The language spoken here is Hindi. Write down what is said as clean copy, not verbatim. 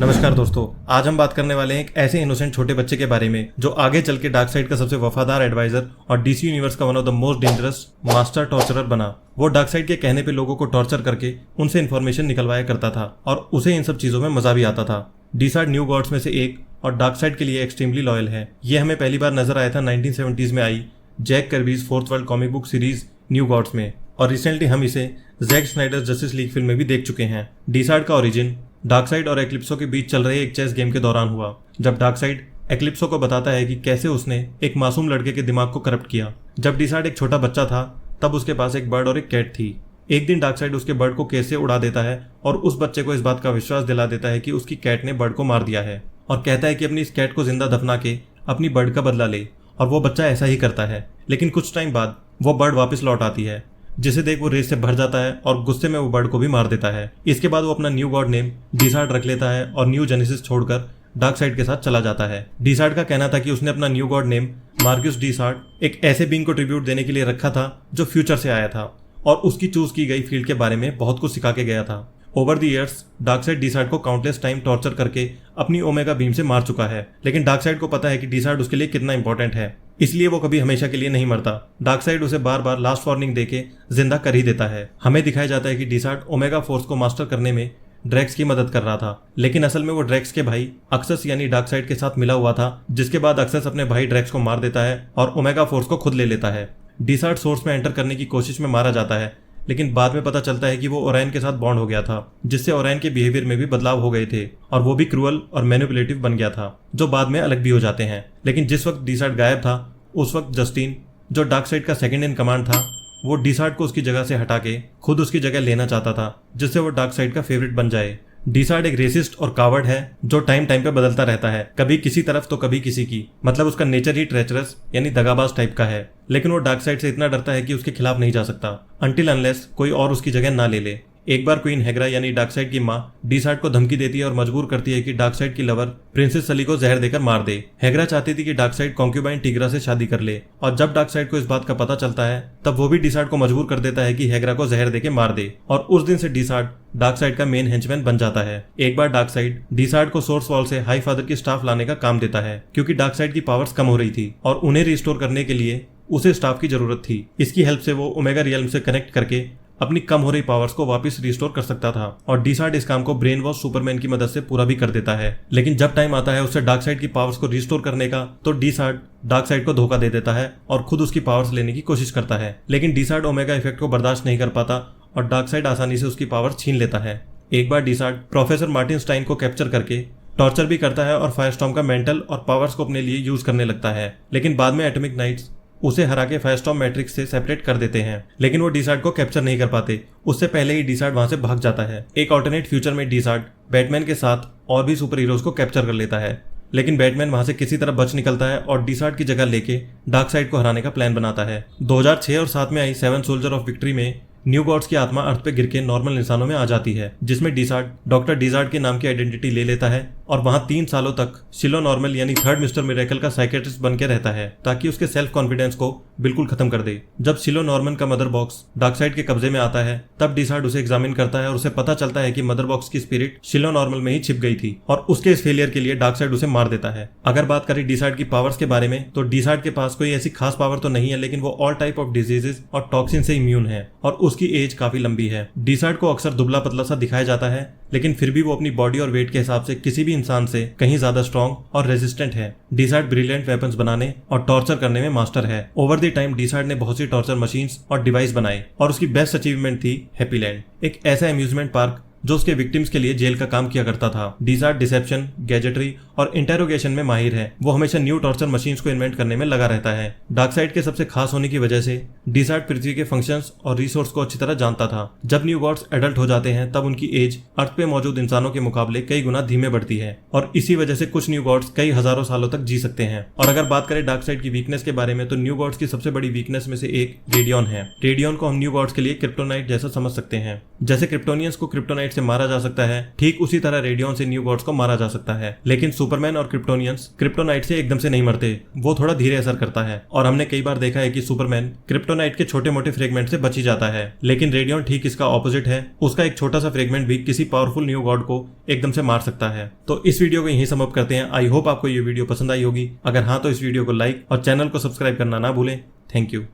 नमस्कार दोस्तों, आज हम बात करने वाले हैं एक ऐसे इनोसेंट छोटे बच्चे के बारे में जो आगे चल के डार्कसाइड का सबसे वफादार एडवाइजर और डीसी यूनिवर्स का one of the most dangerous master torturer बना। वो डार्कसाइड के कहने पे लोगों को टॉर्चर करके उनसे इन्फॉर्मेशन निकलवाया करता था और उसे इन सब चीजों में मजा भी आता था। डीसार्ड न्यू गॉड्स में से एक और डार्कसाइड के लिए एक्सट्रीमली लॉयल है। ये हमें पहली बार नजर आया था 1970s में आई Jack Kirby's Fourth World comic book series New Gods में, और रिसेंटली हम इसे Zack Snyder Justice League film में भी देख चुके हैं। डीसार्ड का ओरिजिन डार्कसाइड और एक्लिप्सो के बीच चल रहे एक चेस गेम के दौरान हुआ, जब डार्कसाइड एक्लिप्सो को बताता है कि कैसे उसने एक मासूम लड़के के दिमाग को करप्ट किया। जब डीसार्ड एक छोटा बच्चा था तब उसके पास एक बर्ड और एक कैट थी। एक दिन डार्कसाइड उसके बर्ड को केस से उड़ा देता है और उस बच्चे को इस बात का विश्वास दिला देता है कि उसकी कैट ने बर्ड को मार दिया है, और कहता है कि अपनी इस कैट को जिंदा दफना के अपनी बर्ड का बदला ले, और वो बच्चा ऐसा ही करता है। लेकिन कुछ टाइम बाद वो बर्ड वापस लौट आती है, जिसे देख वो रेस से भर जाता है और गुस्से में वो बर्ड को भी मार देता है। इसके बाद वो अपना न्यू गॉड नेम डीसार्ड रख लेता है और न्यू जेनेसिस छोड़कर डार्कसाइड के साथ चला जाता है। डीसार्ड का कहना था कि उसने अपना न्यू गॉड नेम मार्क्यूस डीसार्ड एक ऐसे बीइंग को ट्रिब्यूट देने के लिए रखा था जो फ्यूचर से आया था और उसकी चूज की गई फील्ड के बारे में बहुत कुछ सिखा के गया था। ओवर द ईयर्स डार्कसाइड डीसार्ड को काउंटलेस टाइम टॉर्चर करके अपनी ओमेगा बीम से मार चुका है, लेकिन डार्कसाइड को पता है कि डीसार्ड उसके लिए कितना इंपॉर्टेंट है, इसलिए वो कभी हमेशा के लिए नहीं मरता। डार्कसाइड उसे बार बार लास्ट वार्निंग देके जिंदा कर ही देता है। हमें दिखाया जाता है कि डीसार्ड ओमेगा फोर्स को मास्टर करने में ड्रैक्स की मदद कर रहा था, लेकिन असल में वो ड्रैक्स के भाई अक्सस यानी डार्कसाइड के साथ मिला हुआ था, जिसके बाद अक्सस अपने भाई ड्रैक्स को मार देता है और ओमेगा फोर्स को खुद ले लेता है। डीसार्ड सोर्स में एंटर करने की कोशिश में मारा जाता है, लेकिन बाद में पता चलता है कि वो ओराइन के साथ बॉन्ड हो गया था, जिससे ओराइन के बिहेवियर में भी बदलाव हो गए थे और वो भी क्रूअल और मैनिपुलेटिव बन गया था, जो बाद में अलग भी हो जाते हैं। लेकिन जिस वक्त डीसार्ड गायब था उस वक्त जस्टिन, जो डार्कसाइड का सेकंड इन कमांड था, वो डीसार्ड को उसकी जगह से हटा के खुद उसकी जगह लेना चाहता था, जिससे वो डार्कसाइड का फेवरेट बन जाए। डीसार्ड एक रेसिस्ट और कावर्ड है जो टाइम पे बदलता रहता है, कभी किसी तरफ तो कभी किसी की। मतलब उसका नेचर ही ट्रेचरस यानी दगाबाज टाइप का है, लेकिन वो डार्कसाइड से इतना डरता है कि उसके खिलाफ नहीं जा सकता अनटिल अनलेस कोई और उसकी जगह ना ले ले। एक बार क्वीन हेग्रा यानी डार्कसाइड की माँ डीसार्ड को धमकी देती है और मजबूर करती है कि डार्कसाइड की लवर प्रिंसेस सली को जहर देकर मार दे। हेग्रा चाहती थी कि डार्कसाइड कॉन्क्यूबाइन टिग्रा से शादी कर ले, और जब डार्कसाइड को इस बात का पता चलता है तब वो भी डीसार्ड को मजबूर कर देता है कि हेग्रा को जहर देके मार दे, और उस दिन से डीसार्ड डार्कसाइड का मेन हेंचमैन बन जाता है। एक बार डार्कसाइड डीसार्ड को सोर्स वॉल से हाई फादर की स्टाफ लाने का काम देता है, क्योंकि डार्कसाइड की पावर्स कम हो रही थी और उन्हें रिस्टोर करने के लिए उसे स्टाफ की जरूरत थी। इसकी हेल्प से वो ओमेगा रियल्म से कनेक्ट करके अपनी कम हो रही पावर्स को वापस रिस्टोर कर सकता था, और डीसार्ड इस काम को ब्रेन वॉश सुपरमैन की मदद से पूरा भी कर देता है। लेकिन जब टाइम आता है उससे डार्कसाइड की पावर्स को रिस्टोर करने का, तो डीसार्ड डार्कसाइड को धोखा दे देता है और खुद उसकी पावर्स लेने की कोशिश करता है। लेकिन डीसार्ड ओमेगा इफेक्ट को बर्दाश्त नहीं कर पाता और डार्कसाइड आसानी से उसकी पावर छीन लेता है। एक बार डीसार्ड प्रोफेसर मार्टिन स्टाइन को कैप्चर करके टॉर्चर भी करता है और फायरस्टॉर्म का मेंटल और पावर्स को अपने लिए यूज करने लगता है, लेकिन बाद में एटॉमिक नाइट्स उसे हरा के फायरस्टॉर्म मैट्रिक्स से सेपरेट कर देते हैं, लेकिन वो डीसार्ड को कैप्चर नहीं कर पाते। उससे पहले ही डीसार्ड वहां से भाग जाता है। एक ऑल्टरनेट फ्यूचर में डीसार्ड बैटमैन के साथ और भी सुपर हीरोज को कैप्चर कर लेता है, लेकिन बैटमैन वहां से किसी तरह बच निकलता है और डीसार्ड की जगह लेके डार्कसाइड को हराने का प्लान बनाता है। 2006 और 7 में आई 7 सोल्जर ऑफ विक्ट्री में न्यू गॉड्स की आत्मा अर्थ पे गिर के नॉर्मल इंसानों में आ जाती है, जिसमें डीसार्ड डॉक्टर डीसार्ड के नाम की आइडेंटिटी ले लेता है और वहां 3 सालों तक शिलो नॉर्मल यानी थर्ड मिस्टर मिरेकल का साइकेट्रिस्ट बन के रहता है, ताकि उसके सेल्फ कॉन्फिडेंस को बिल्कुल खत्म कर दे। जब शिलो नॉर्मन का मदर बॉक्स डार्कसाइड के कब्जे में आता है तब डीसार्ड उसे एग्जामिन करता है और उसे पता चलता है कि मदर बॉक्स की स्पिरिट शिलो नॉर्मल में ही छिप गई थी, और उसके इस फेलियर के लिए डार्कसाइड उसे मार देता है। अगर बात करें डीसार्ड की पावर्स के बारे में, तो डीसार्ड के पास कोई ऐसी खास पावर तो नहीं है, लेकिन वो ऑल टाइप ऑफ डिजीजेस और टॉक्सिन से इम्यून है और उसकी एज काफी लंबी है। डीसार्ड को अक्सर दुबला पतला सा दिखाया जाता है, लेकिन फिर भी वो अपनी बॉडी और वेट के हिसाब से किसी भी इंसान से कहीं ज्यादा स्ट्रॉन्ग और रेजिस्टेंट है। डीसार्ड ब्रिलियंट वेपन्स बनाने और टॉर्चर करने में मास्टर है। ओवर द टाइम डीसार्ड ने बहुत सी टॉर्चर मशीन्स और डिवाइस बनाए, और उसकी बेस्ट अचीवमेंट थी हैप्पीलैंड, एक ऐसा अम्यूजमेंट पार्क जो उसके विक्टिम्स के लिए जेल का काम किया करता था। डीसार्ड डिसेप्शन, गैजेटरी और इंटेरोगेशन में माहिर है। वो हमेशा न्यू टॉर्चर मशीन्स को इन्वेंट करने में लगा रहता है। डार्कसाइड के सबसे खास होने की वजह से डीसार्ड पृथ्वी के फंक्शंस और रिसोर्स को अच्छी तरह जानता था। जब न्यू गॉड्स एडल्ट हो जाते हैं तब उनकी एज अर्थ पे मौजूद इंसानों के मुकाबले कई गुना धीमे बढ़ती है, और इसी वजह से कुछ न्यू गॉड्स कई हजारों सालों तक जी सकते हैं। और अगर बात करें डार्कसाइड की वीकनेस के बारे में, तो न्यू गॉड्स की सबसे बड़ी वीकनेस में से एक रेडियन है। रेडियन को हम न्यू गॉड्स के लिए क्रिप्टोनाइट जैसा समझ सकते हैं। जैसे क्रिप्टोनियंस को क्रिप्टोनाइट क्रिप्टोनाइट से मारा जा सकता है, ठीक उसी तरह रेडियन से न्यू गॉड्स को मारा जा सकता है। लेकिन सुपरमैन और क्रिप्टोनियंस क्रिप्टोनाइट से एकदम से नहीं मरते, वो थोड़ा धीरे असर करता है। और हमने कई बार देखा है कि सुपरमैन क्रिप्टोनाइट के छोटे मोटे फ्रेगमेंट से बच ही जाता है, लेकिन रेडियन ठीक इसका ऑपोजिट है। उसका एक छोटा सा फ्रेगमेंट भी किसी पावरफुल न्यू गॉड को एकदम से मार सकता है। तो इस वीडियो को यहीं समाप्त करते हैं। आई होप आपको ये वीडियो पसंद आई होगी। अगर हाँ तो इस वीडियो को लाइक और चैनल को सब्सक्राइब करना ना भूलें। Thank you.